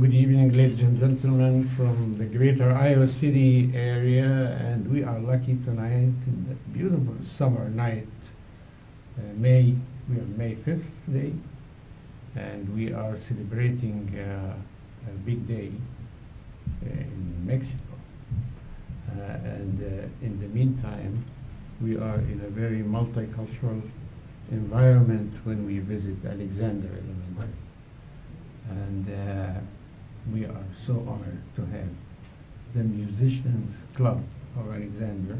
Good evening, ladies and gentlemen, from the greater Iowa City area, and we are lucky tonight in that beautiful summer night. We are May 5th today, and we are celebrating a big day in Mexico. In the meantime, we are in a very multicultural environment when we visit Alexander Elementary. And we are so honored to have the Musicians Club of Alexander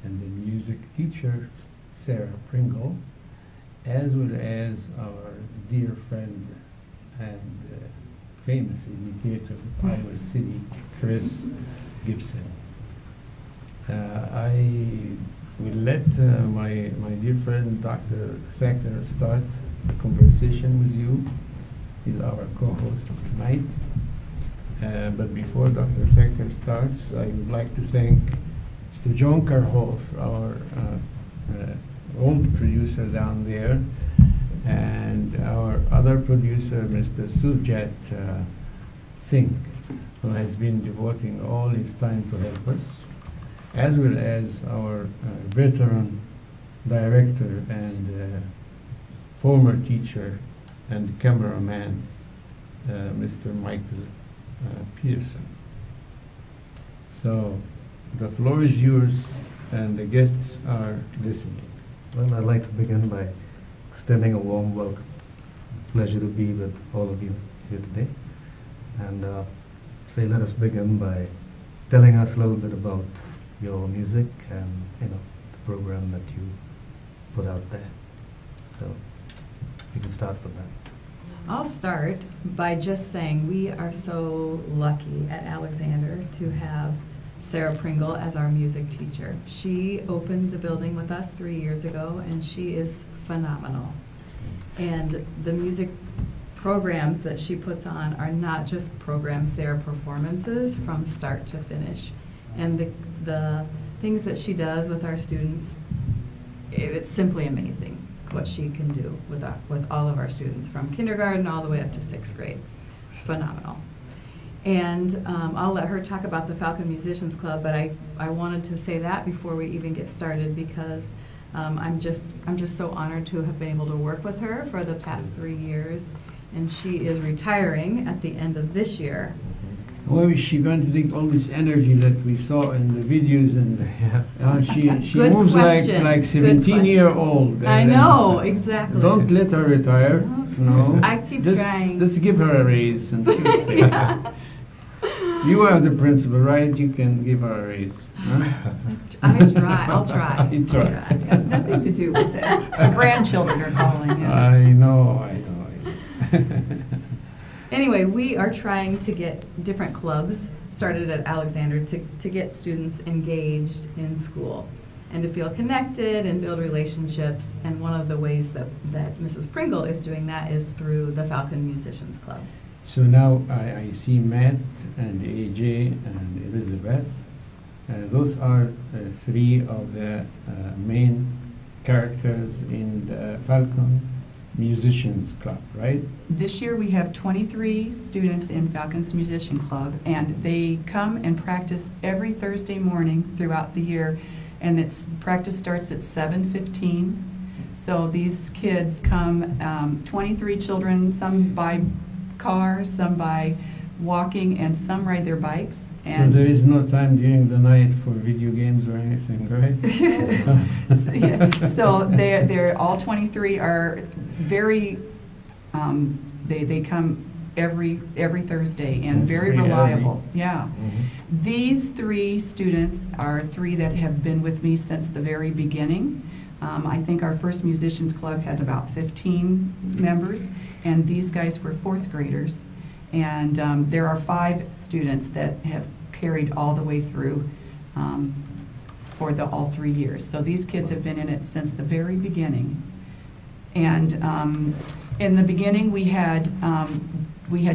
and the music teacher, Sarah Pringle, as well as our dear friend and famous educator of Iowa City, Chris Gibson. I will let my dear friend, Dr. Thacker, start the conversation with you. He's our co-host tonight. But before Dr. Thacker starts, I would like to thank Mr. John Karhoff, our old producer down there, and our other producer, Mr. Sujat Singh, who has been devoting all his time to help us, as well as our veteran director and former teacher and cameraman, Mr. Michael Pearson. So the floor is yours, and the guests are listening. Well, I'd like to begin by extending a warm welcome. Pleasure to be with all of you here today. And let us begin by telling us a little bit about your music and the program that you put out there. So you can start with that. I'll start by just saying we are so lucky at Alexander to have Sarah Pringle as our music teacher. She opened the building with us 3 years ago, and she is phenomenal. And the music programs that she puts on are not just programs, they are performances from start to finish. And the things that she does with our students, it's simply amazing what she can do with all of our students, from kindergarten all the way up to 6th grade. It's phenomenal. And I'll let her talk about the Falcon Musicians Club, but I wanted to say that before we even get started, because I'm just so honored to have been able to work with her for the past 3 years, and she is retiring at the end of this year. Where is she going to take all this energy that we saw in the videos? And she moves like 17-year-old. I know, exactly. Don't let her retire. No. I keep trying. Let's give her a raise. And Yeah. You are the principal, right? You can give her a raise. Huh? I'll try. You try. It has nothing to do with it. The grandchildren are calling. I know. Anyway, we are trying to get different clubs started at Alexander to get students engaged in school and to feel connected and build relationships. And one of the ways that Mrs. Pringle is doing that is through the Falcon Musicians Club. So now I see Matt and AJ and Elizabeth. Those are 3 of the main characters in the Falcon Musicians Club, right? This year we have 23 students in Falcon's Musician Club, and they come and practice every Thursday morning throughout the year, and practice starts at 7:15. So these kids come, 23 children, some by car, some by walking, and some ride their bikes. And so there is no time during the night for video games or anything, right? So they're all 23 are very, they come every Thursday, and very reliable. Yeah. Mm-hmm. These 3 students are 3 that have been with me since the very beginning. I think our first musicians club had about 15 members, and these guys were 4th graders. And there are 5 students that have carried all the way through for all 3 years. So these kids have been in it since the very beginning. And in the beginning, we had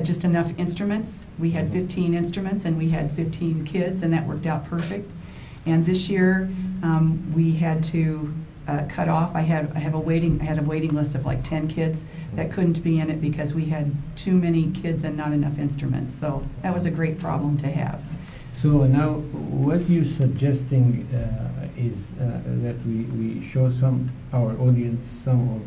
just enough instruments. We had 15 instruments, and we had 15 kids, and that worked out perfect. And this year, we had to cut off. I had a waiting list of like 10 kids that couldn't be in it because we had too many kids and not enough instruments. So that was a great problem to have. So now, what you're suggesting is that we show our audience some of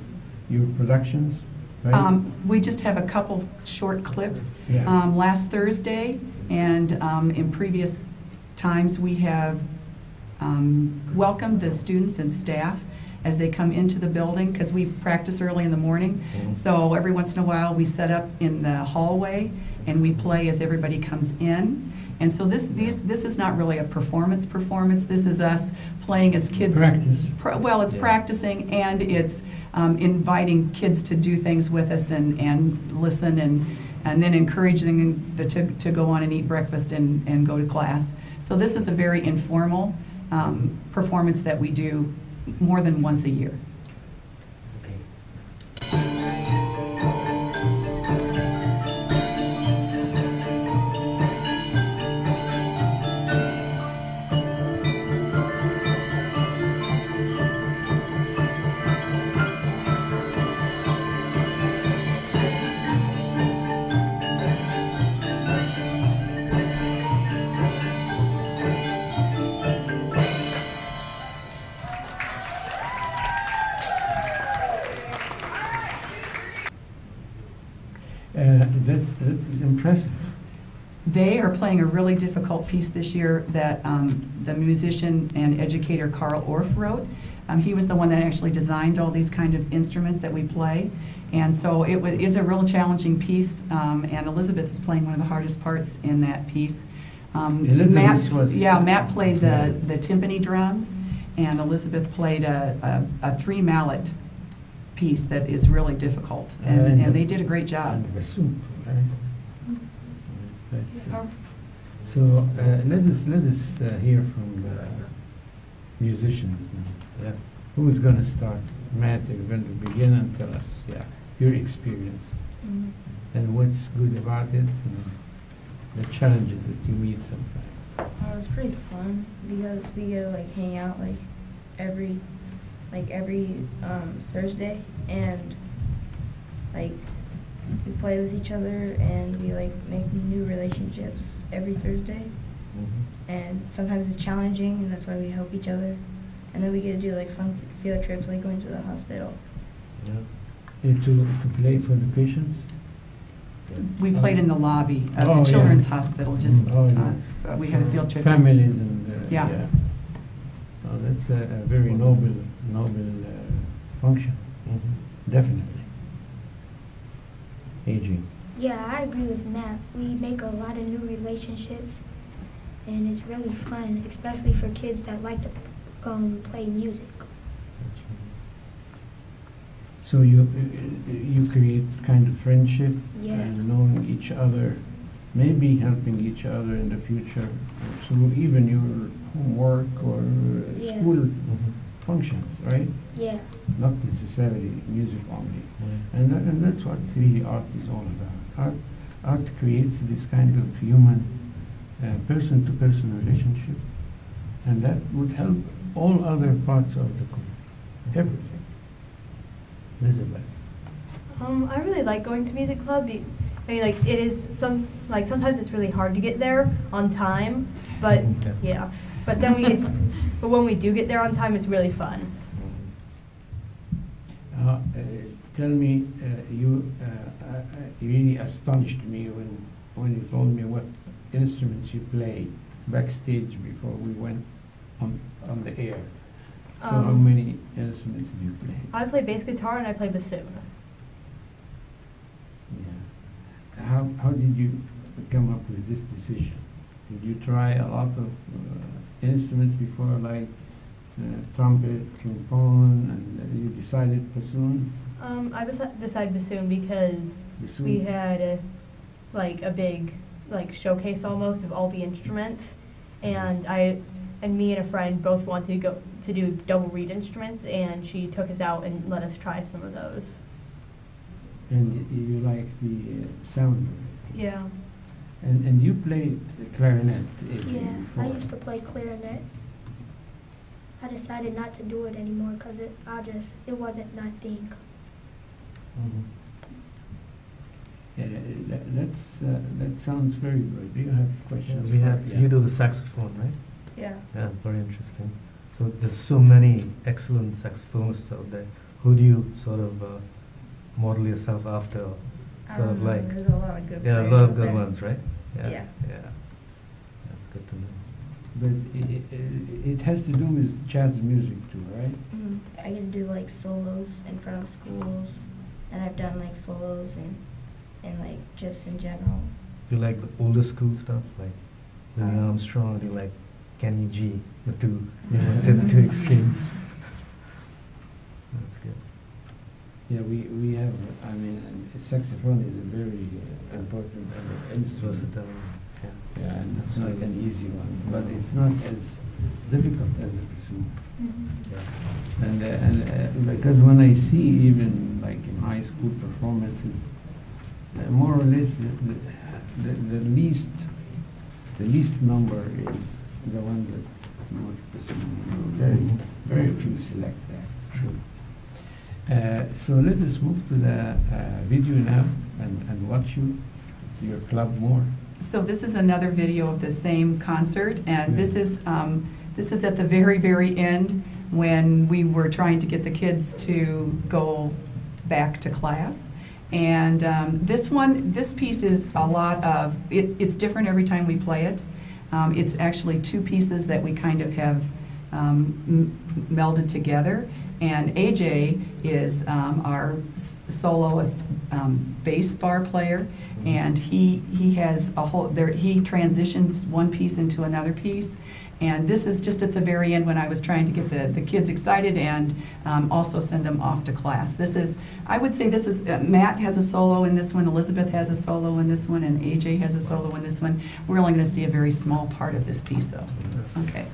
your productions, right? We just have a couple short clips. Yeah. Last Thursday and in previous times we have welcomed the students and staff as they come into the building, because we practice early in the morning. So every once in a while we set up in the hallway and we play as everybody comes in. And so this is not really a performance. This is us playing as kids. Practice. Well, it's practicing, and it's inviting kids to do things with us and listen, and then encouraging them to go on and eat breakfast and go to class. So this is a very informal performance that we do more than once a year. That is impressive. They are playing a really difficult piece this year that the musician and educator Carl Orff wrote. He was the one that actually designed all these kind of instruments that we play. And so it is a real challenging piece, and Elizabeth is playing one of the hardest parts in that piece. Matt played the timpani drums, and Elizabeth played a three mallet piece that is really difficult, and they did a great job. And the soup, right? So let us hear from the musicians now. Yeah. Who is going to start? Matt, you're going to begin and tell us, your experience and what's good about it, and the challenges that you meet sometimes. It was pretty fun because we get to like hang out every Thursday, and like we play with each other, and we like make new relationships every Thursday. And sometimes it's challenging, and that's why we help each other. And then we get to do like fun field trips, like going to the hospital. Yeah. And to play for the patients? We played in the lobby of Oh, the Children's yeah. Hospital. Just we had a field trip. Families and Yeah. Oh, that's a very noble function. Definitely. Aging. Yeah, I agree with Matt. We make a lot of new relationships, and it's really fun, especially for kids that like to play music. So you create kind of friendship Yeah. and knowing each other, maybe helping each other in the future through even your homework or Yeah. school functions, right? Yeah. Not necessarily music only. And that's what really art is all about. Art creates this kind of human person-to-person relationship, and that would help all other parts of the everything. Elizabeth. I really like going to music club. I mean, like it is sometimes it's really hard to get there on time, but yeah. But then but when we do get there on time, it's really fun. Tell me, you really astonished me when you told me what instruments you play backstage before we went on the air. So how many instruments do you play? I play bass guitar and I play bassoon. Yeah. How did you come up with this decision? Did you try a lot of instruments before, like trumpet, trombone, and you decided bassoon? I decided bassoon because Bassoon. we had a big showcase almost of all the instruments, and me and a friend both wanted to go to do double reed instruments, and she took us out and let us try some of those. And you like the sound? Yeah. And you played the clarinet Yeah, before. I used to play clarinet. I decided not to do it anymore because it wasn't my thing. Mhm. That sounds very good. Do you have questions? We for- have, yeah. you do the saxophone, right? Yeah. Yeah, it's very interesting. So there's so many excellent saxophonists out there. Who do you sort of model yourself after? Sort of like, There's a lot of good yeah, a players lot of out good there. ones, right? Yeah. Yeah. That's good to know. But it has to do with jazz music too, right? Mhm. I get to do like solos in front of schools, and I've done like solos and like just in general. Do you like the older school stuff, like Louis Um, Armstrong, or do you like Kenny G, the two, you know, say the two extremes? That's good. Yeah, we have, I mean, saxophone is a very important instrument. Versatile. Yeah. Yeah, and it's not an easy one, but it's not as difficult as it assumed. And because when I see even like in high school performances, more or less the least number is the one that most pursued. Very few select that. True. So let us move to the video now and watch your club more. So this is another video of the same concert, and this is at the very, very end when we were trying to get the kids to go back to class. And this piece is a lot of, it's different every time we play it. It's actually two pieces that we kind of have melded together. And AJ is our soloist bass bar player, and he has a whole, he transitions one piece into another piece. And this is just at the very end when I was trying to get the kids excited and also send them off to class. This is, I would say this is, Matt has a solo in this one, Elizabeth has a solo in this one, and AJ has a solo in this one. We're only going to see a very small part of this piece though. Okay.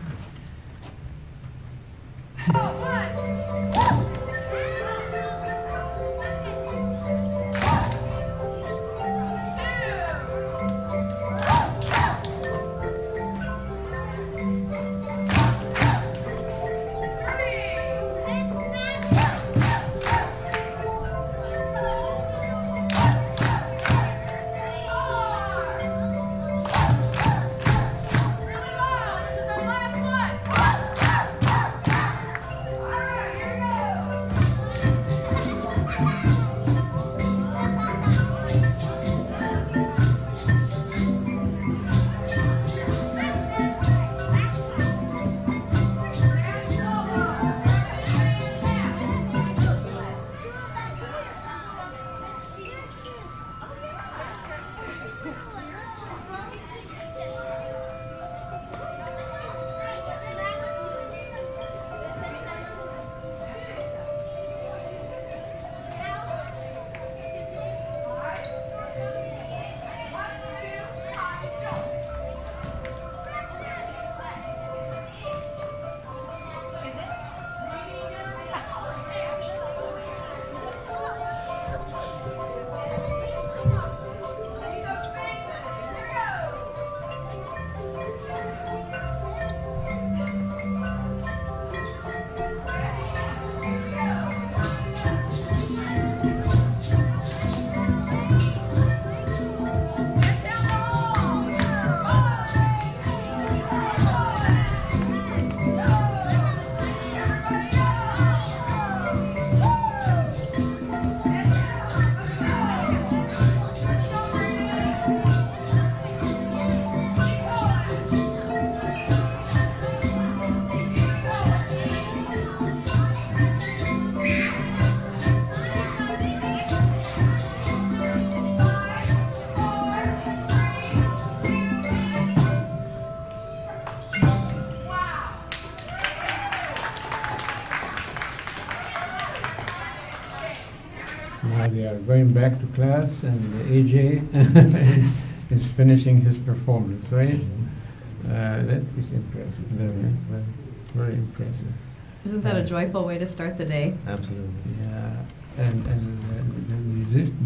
Now they are going back to class, and AJ is finishing his performance, right? That is impressive. Very impressive. Isn't that a joyful way to start the day? Absolutely. Yeah, and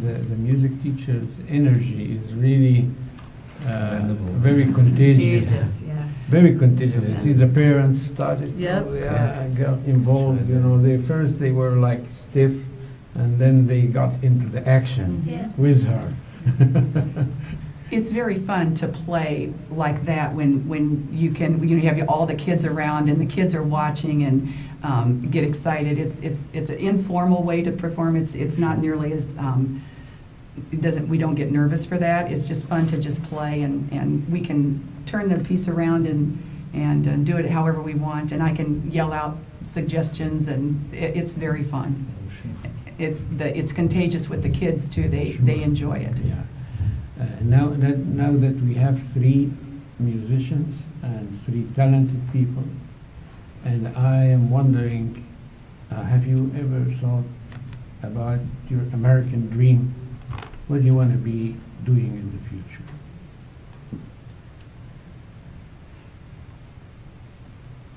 the music teacher's energy is really Commendable. very contagious. Contagious, yes. Very contagious. You see, the parents started, Yep. oh, yeah, got involved. You know, first they were like stiff, and then they got into the action Yeah. with her. It's very fun to play like that when you can, you have all the kids around and the kids are watching and get excited. It's an informal way to perform. It's not nearly as we don't get nervous for that. It's just fun to just play, and we can turn the piece around and do it however we want, and I can yell out suggestions, and it's very fun. It's contagious with the kids too. They enjoy it. Yeah. Now that we have 3 musicians and 3 talented people, and I am wondering, have you ever thought about your American dream? What do you want to be doing in the future?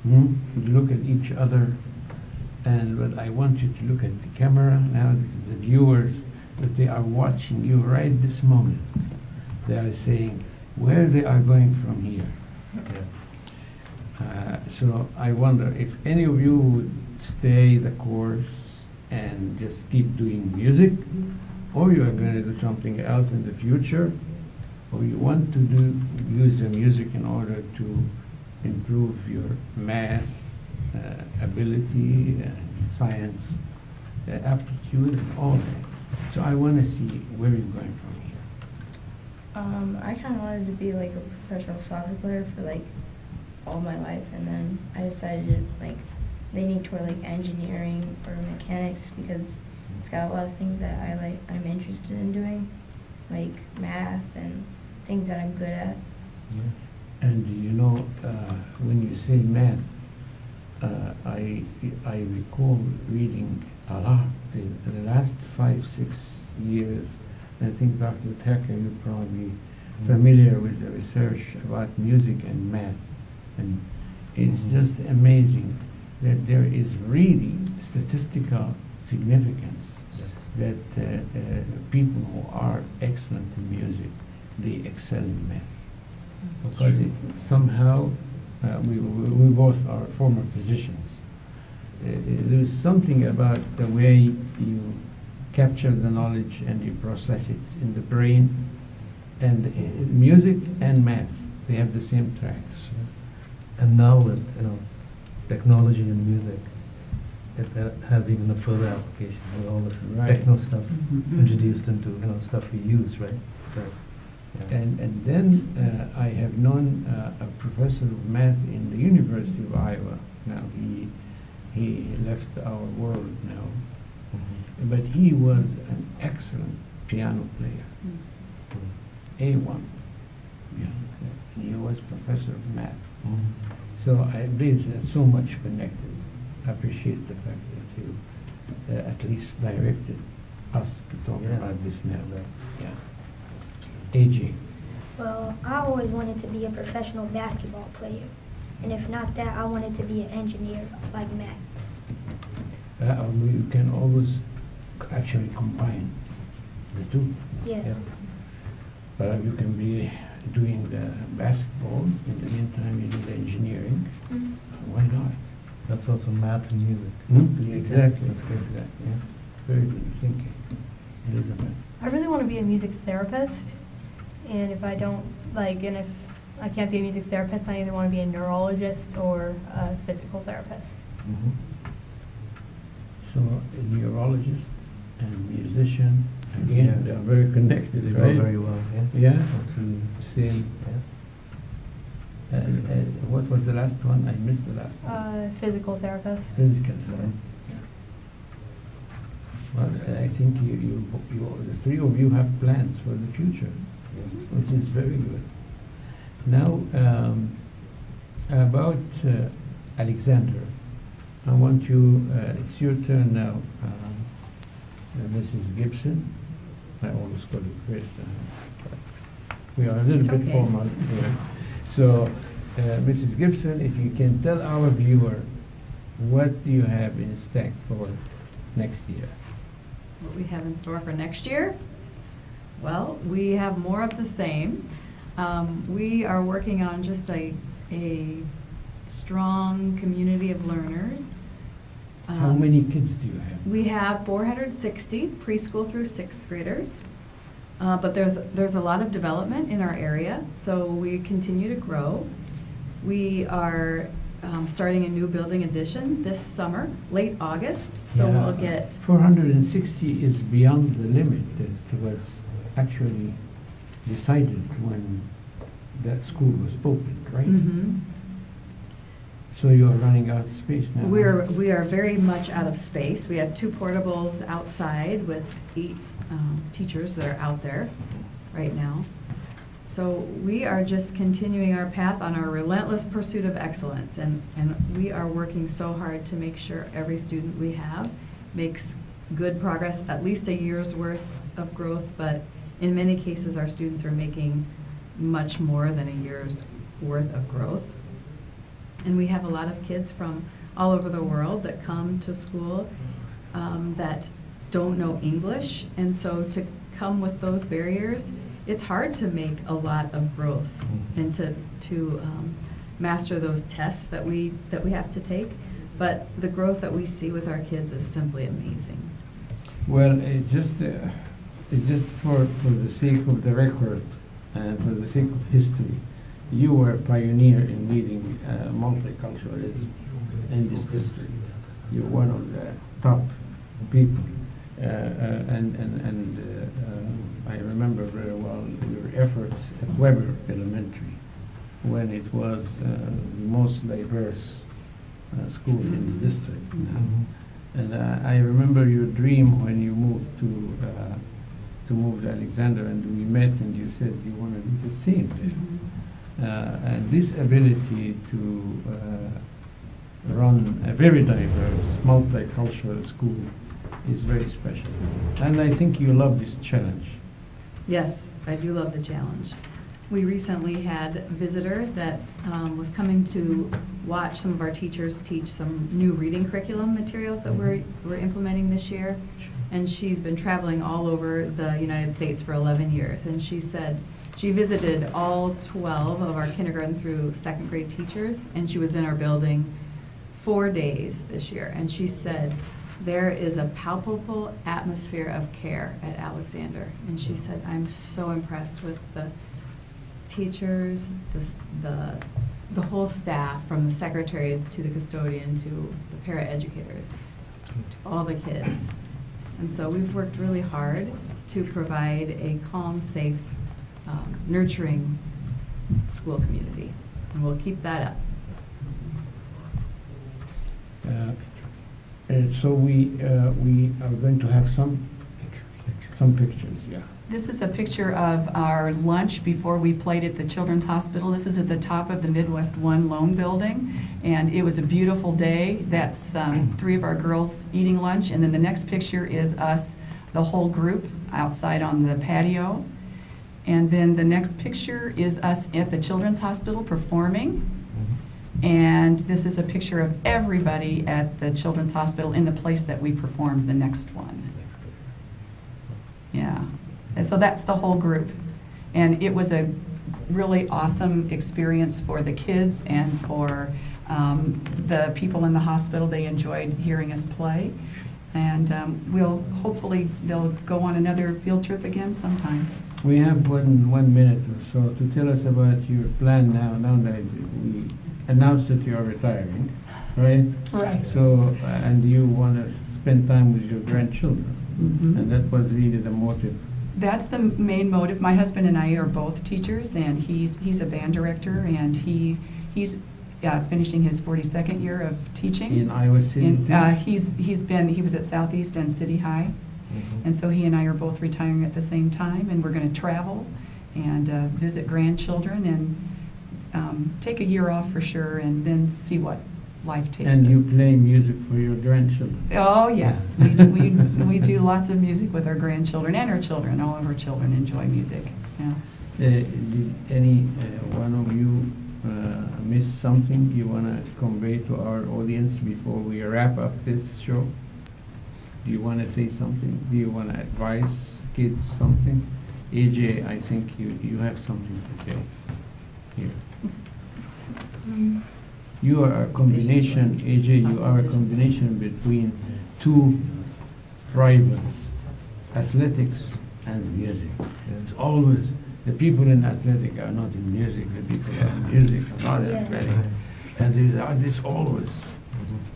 You look at each other, but I want you to look at the camera now, because the viewers, that they are watching you right this moment. They are saying where they are going from here. So I wonder if any of you would stay the course and just keep doing music, or you are going to do something else in the future, or you want to use the music in order to improve your math ability, science aptitude, and all that. So I want to see where you're going from here. I kind of wanted to be like a professional soccer player for like all my life, and then I decided like leaning toward like engineering or mechanics because it's got a lot of things that I'm interested in doing, like math and things that I'm good at. Yeah. And you know, when you say math, I recall reading a lot in the last 5-6 years. I think Dr. Thacker, you're probably familiar with the research about music and math, and it's just amazing that there is really statistical significance that people who are excellent in music, they excel in math. Because somehow, we both are former physicians. There's something about the way you capture the knowledge and you process it in the brain, and music and math, they have the same tracks. And now with technology and music, it has even a further application with all this techno stuff introduced into stuff we use, right? So, yeah. And then I have known a professor of math in the University of Iowa. Now he left our world now, but he was an excellent piano player, A1. Yeah, and he was professor of math. So I believe that's so much connected. I appreciate the fact that you at least directed us to talk about this now. Yeah. AJ. Well, I always wanted to be a professional basketball player. And if not that, I wanted to be an engineer like Matt. You can always actually combine the two. Yeah. You can be doing the basketball, in the meantime you do the engineering. Why not? That's also math and music. Yeah, exactly. That's good. Exactly. Yeah. Very good thinking. Elizabeth. I really want to be a music therapist, and if I don't and if I can't be a music therapist, I either want to be a neurologist or a physical therapist. So a neurologist and musician, again, they are very connected, They right? go very well, Yeah? absolutely. Same. Yeah. What was the last one? I missed the last one. Physical therapist. Physical therapy. Well, I think the 3 of you have plans for the future, which is very good. Now, about Alexander, I want you, it's your turn now, Mrs. Gibson. I always call you Chris. We are a little It's bit okay. formal here. So, Mrs. Gibson, if you can tell our viewer, what do you have in stack for next year? What we have in store for next year? Well, we have more of the same. We are working on just a a strong community of learners. How many kids do you have? We have 460 preschool through 6th graders, but there's a lot of development in our area, so we continue to grow. We are starting a new building addition this summer, late August, so Yeah, we'll get 460 is beyond the limit that was actually decided when that school was opened, right? Mhm. So you are running out of space now. We are very much out of space. We have 2 portables outside with 8 teachers that are out there right now. So we are just continuing our path on our relentless pursuit of excellence, and we are working so hard to make sure every student we have makes good progress, at least a year's worth of growth, but in many cases our students are making much more than a year's worth of growth. And we have a lot of kids from all over the world that come to school that don't know English, and so to come with those barriers, it's hard to make a lot of growth and to master those tests that we have to take. But the growth that we see with our kids is simply amazing. Well, it just for the sake of the record and for the sake of history, you were a pioneer in leading multiculturalism in this district. You're one of the top people, I remember very well your efforts at Weber Elementary when it was the most diverse school in the district. And I remember your dream when you moved to move to Alexander, and we met, and you said you want to do the same there. And this ability to run a very diverse, multicultural school is very special. And I think you love this challenge. Yes, I do love the challenge. We recently had a visitor that was coming to watch some of our teachers teach some new reading curriculum materials that we're implementing this year. And she's been traveling all over the United States for 11 years. And she said she visited all 12 of our kindergarten through 2nd grade teachers, and she was in our building 4 days this year. And she said, there is a palpable atmosphere of care at Alexander. And she said, I'm so impressed with the teachers, the whole staff, from the secretary to the custodian to the para-educators, to all the kids. And so we've worked really hard to provide a calm, safe, nurturing school community. And we'll keep that up. So we are going to have some pictures, yeah. This is a picture of our lunch before we played at the Children's Hospital. This is at the top of the Midwest One Loan Building, and it was a beautiful day. That's 3 of our girls eating lunch, and then the next picture is us, the whole group, outside on the patio. And then the next picture is us at the Children's Hospital performing. And this is a picture of everybody at the Children's Hospital in the place that we performed the next one. Yeah. And so that's the whole group. And it was a really awesome experience for the kids and for the people in the hospital. They enjoyed hearing us play. And hopefully they'll go on another field trip again sometime. We have one minute or so to tell us about your plan now that we announced that you are retiring, right? Right. So, and you want to spend time with your grandchildren. Mm-hmm. And that was really the motive. That's the main motive. My husband and I are both teachers, and he's a band director, and he's finishing his 42nd year of teaching. In Iowa City? He was at Southeast and City High, and so he and I are both retiring at the same time, and we're going to travel and visit grandchildren and take a year off for sure, and then see what life takes us. And you play music for your grandchildren? Oh, yes. we do lots of music with our grandchildren and our children. All of our children enjoy music. Yeah. Did any one of you miss something you want to convey to our audience before we wrap up this show? Do you want to say something? Do you want to advise kids something? AJ, I think you have something to say here. You are a combination, AJ, you are a combination between two rivals, athletics and music. It's always, the people in athletic are not in music, the people are in music are not in Yeah. athletic. And there is this always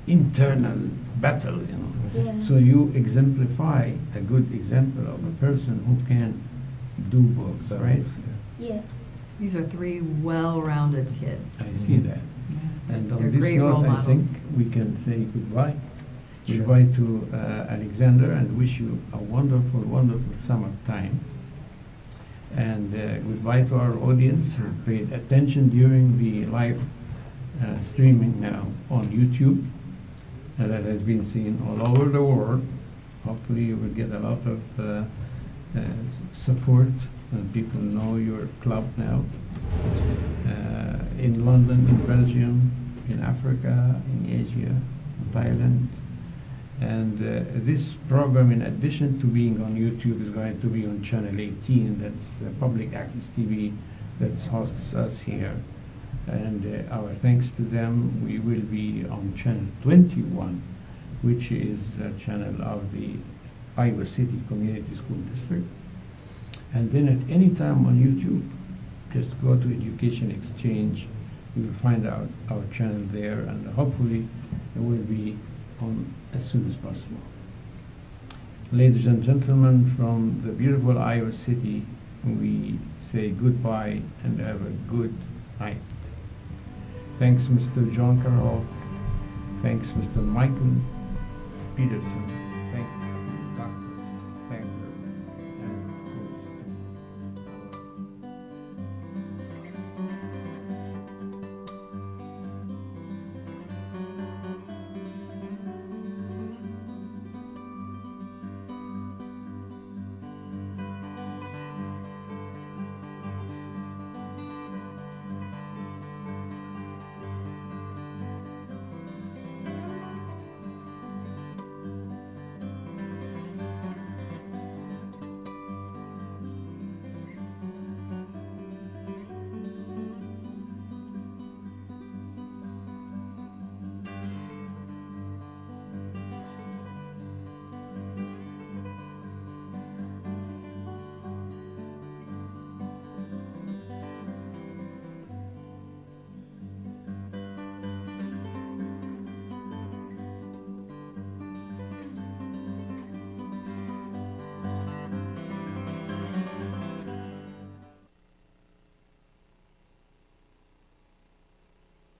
internal battle, you know. Yeah. So you exemplify a good example of a person who can do both, right? Yeah. These are three well-rounded kids. I see that. Yeah. And They're on this great role note, I think models. we can say goodbye. Sure. Goodbye to Alexander, and wish you a wonderful, wonderful summertime. And goodbye to our audience who paid attention during the live streaming now on YouTube. And that has been seen all over the world. Hopefully you will get a lot of support, and people know your club now. In London, in Belgium, in Africa, in Asia, in Thailand. And this program, in addition to being on YouTube, is going to be on Channel 18, that's public access TV that hosts us here. And our thanks to them, we will be on Channel 21, which is a channel of the Iowa City Community School District. And then at any time on YouTube, just go to Education Exchange, you will find out our channel there, and hopefully it will be on as soon as possible. Ladies and gentlemen, from the beautiful Iowa City, we say goodbye and have a good night. Thanks, Mr. John Carroll. Thanks, Mr. Michael Peterson. Thank you.